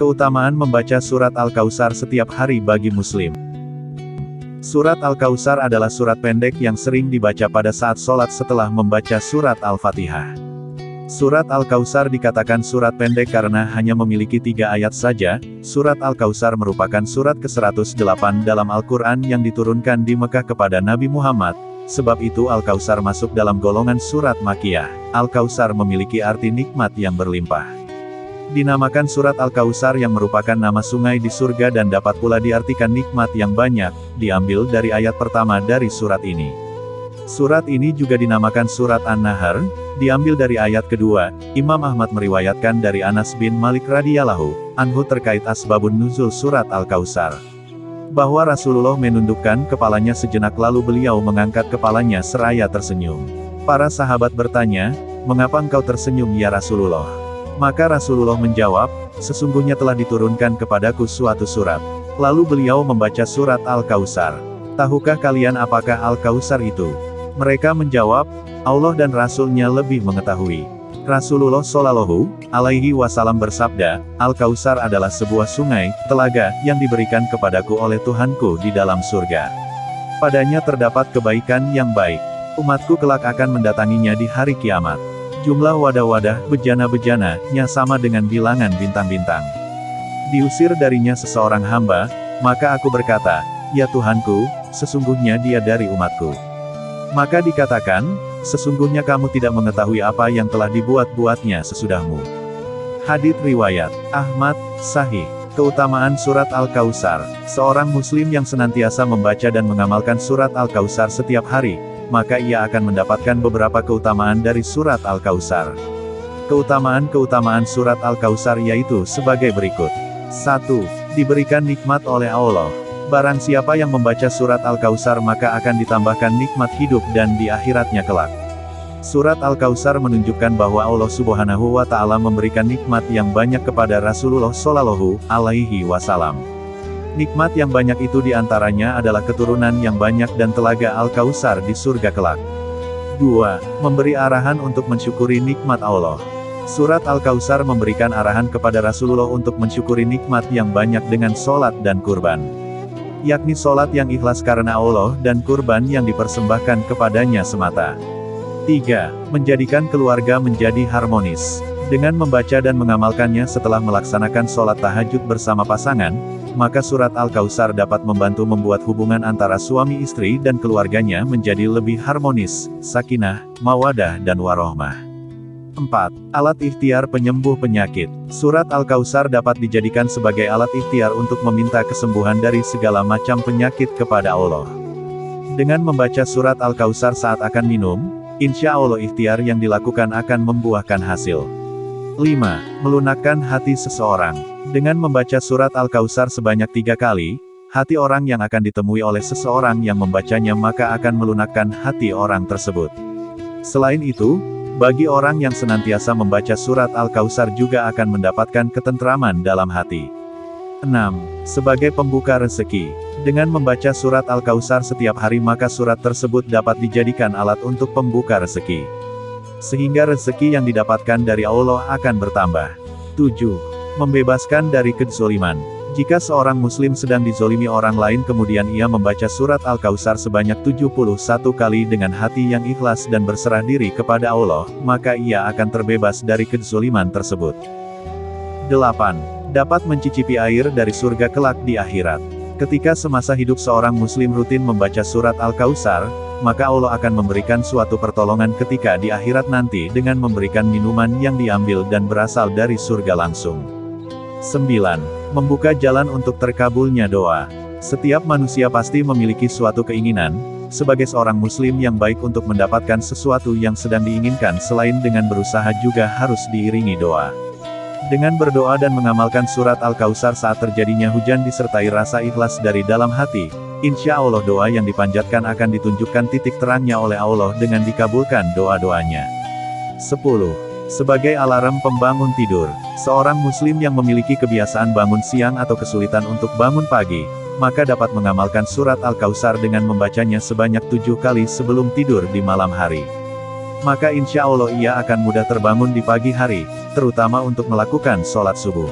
Keutamaan membaca surat Al-Kautsar setiap hari bagi Muslim. Surat Al-Kautsar adalah surat pendek yang sering dibaca pada saat sholat setelah membaca surat Al-Fatihah. Surat Al-Kautsar dikatakan surat pendek karena hanya memiliki 3 ayat saja. Surat Al-Kautsar merupakan surat ke-108 dalam Al-Quran yang diturunkan di Mekah kepada Nabi Muhammad. Sebab itu Al-Kautsar masuk dalam golongan surat Makkiyah. Al-Kautsar memiliki arti nikmat yang berlimpah. Dinamakan surat Al-Kautsar yang merupakan nama sungai di surga dan dapat pula diartikan nikmat yang banyak, diambil dari ayat pertama dari surat ini. Surat ini juga dinamakan surat An-Nahr, diambil dari ayat kedua. Imam Ahmad meriwayatkan dari Anas bin Malik radhiyallahu anhu terkait asbabun nuzul surat Al-Kautsar, bahwa Rasulullah menundukkan kepalanya sejenak lalu beliau mengangkat kepalanya seraya tersenyum. Para sahabat bertanya, "Mengapa engkau tersenyum ya Rasulullah?" Maka Rasulullah menjawab, "Sesungguhnya telah diturunkan kepadaku suatu surat." Lalu beliau membaca surat Al-Kautsar. "Tahukah kalian apakah Al-Kautsar itu?" Mereka menjawab, "Allah dan Rasul-Nya lebih mengetahui." Rasulullah Shallallahu alaihi wasallam bersabda, "Al-Kautsar adalah sebuah sungai, telaga, yang diberikan kepadaku oleh Tuhanku di dalam surga. Padanya terdapat kebaikan yang baik. Umatku kelak akan mendatanginya di hari kiamat. Jumlah wadah-wadah, bejana-bejananya sama dengan bilangan bintang-bintang. Diusir darinya seseorang hamba, maka aku berkata, 'Ya Tuhanku, sesungguhnya dia dari umatku.' Maka dikatakan, 'Sesungguhnya kamu tidak mengetahui apa yang telah dibuat-buatnya sesudahmu.'" Hadits riwayat Ahmad, Sahih. Keutamaan surat Al-Kautsar. Seorang muslim yang senantiasa membaca dan mengamalkan surat Al-Kautsar setiap hari, maka ia akan mendapatkan beberapa keutamaan dari surat Al-Kautsar. Keutamaan-keutamaan surat Al-Kautsar yaitu sebagai berikut. 1. Diberikan nikmat oleh Allah. Barang siapa yang membaca surat Al-Kautsar maka akan ditambahkan nikmat hidup dan di akhiratnya kelak. Surat Al-Kautsar menunjukkan bahwa Allah Subhanahu wa Ta'ala memberikan nikmat yang banyak kepada Rasulullah Shallallahu alaihi wasallam. Nikmat yang banyak itu diantaranya adalah keturunan yang banyak dan telaga Al-Kautsar di surga kelak. 2. Memberi arahan untuk mensyukuri nikmat Allah. Surat Al-Kautsar memberikan arahan kepada Rasulullah untuk mensyukuri nikmat yang banyak dengan sholat dan kurban, yakni sholat yang ikhlas karena Allah dan kurban yang dipersembahkan kepadanya semata. 3. Menjadikan keluarga menjadi harmonis. Dengan membaca dan mengamalkannya setelah melaksanakan sholat tahajud bersama pasangan, maka surat Al-Kautsar dapat membantu membuat hubungan antara suami istri dan keluarganya menjadi lebih harmonis, sakinah, mawadah dan warohmah. 4. Alat ikhtiar penyembuh penyakit. Surat Al-Kautsar dapat dijadikan sebagai alat ikhtiar untuk meminta kesembuhan dari segala macam penyakit kepada Allah. Dengan membaca surat Al-Kautsar saat akan minum, insya Allah ikhtiar yang dilakukan akan membuahkan hasil. 5. Melunakkan hati seseorang. Dengan membaca surat Al-Kautsar sebanyak 3 kali, hati orang yang akan ditemui oleh seseorang yang membacanya maka akan melunakkan hati orang tersebut. Selain itu, bagi orang yang senantiasa membaca surat Al-Kautsar juga akan mendapatkan ketentraman dalam hati. 6. Sebagai pembuka rezeki. Dengan membaca surat Al-Kautsar setiap hari maka surat tersebut dapat dijadikan alat untuk pembuka rezeki, sehingga rezeki yang didapatkan dari Allah akan bertambah. 7. Membebaskan dari kezoliman. Jika seorang muslim sedang dizolimi orang lain kemudian ia membaca surat Al-Kautsar sebanyak 71 kali dengan hati yang ikhlas dan berserah diri kepada Allah, maka ia akan terbebas dari kezoliman tersebut. 8. Dapat mencicipi air dari surga kelak di akhirat. Ketika semasa hidup seorang muslim rutin membaca surat Al-Kautsar, maka Allah akan memberikan suatu pertolongan ketika di akhirat nanti dengan memberikan minuman yang diambil dan berasal dari surga langsung. 9. Membuka jalan untuk terkabulnya doa. Setiap manusia pasti memiliki suatu keinginan, sebagai seorang muslim yang baik untuk mendapatkan sesuatu yang sedang diinginkan selain dengan berusaha juga harus diiringi doa. Dengan berdoa dan mengamalkan surat Al-Kautsar saat terjadinya hujan disertai rasa ikhlas dari dalam hati, insya Allah doa yang dipanjatkan akan ditunjukkan titik terangnya oleh Allah dengan dikabulkan doa-doanya. 10. Sebagai alarm pembangun tidur. Seorang muslim yang memiliki kebiasaan bangun siang atau kesulitan untuk bangun pagi, maka dapat mengamalkan surat Al-Kautsar dengan membacanya sebanyak 7 kali sebelum tidur di malam hari. Maka insya Allah ia akan mudah terbangun di pagi hari, terutama untuk melakukan sholat subuh.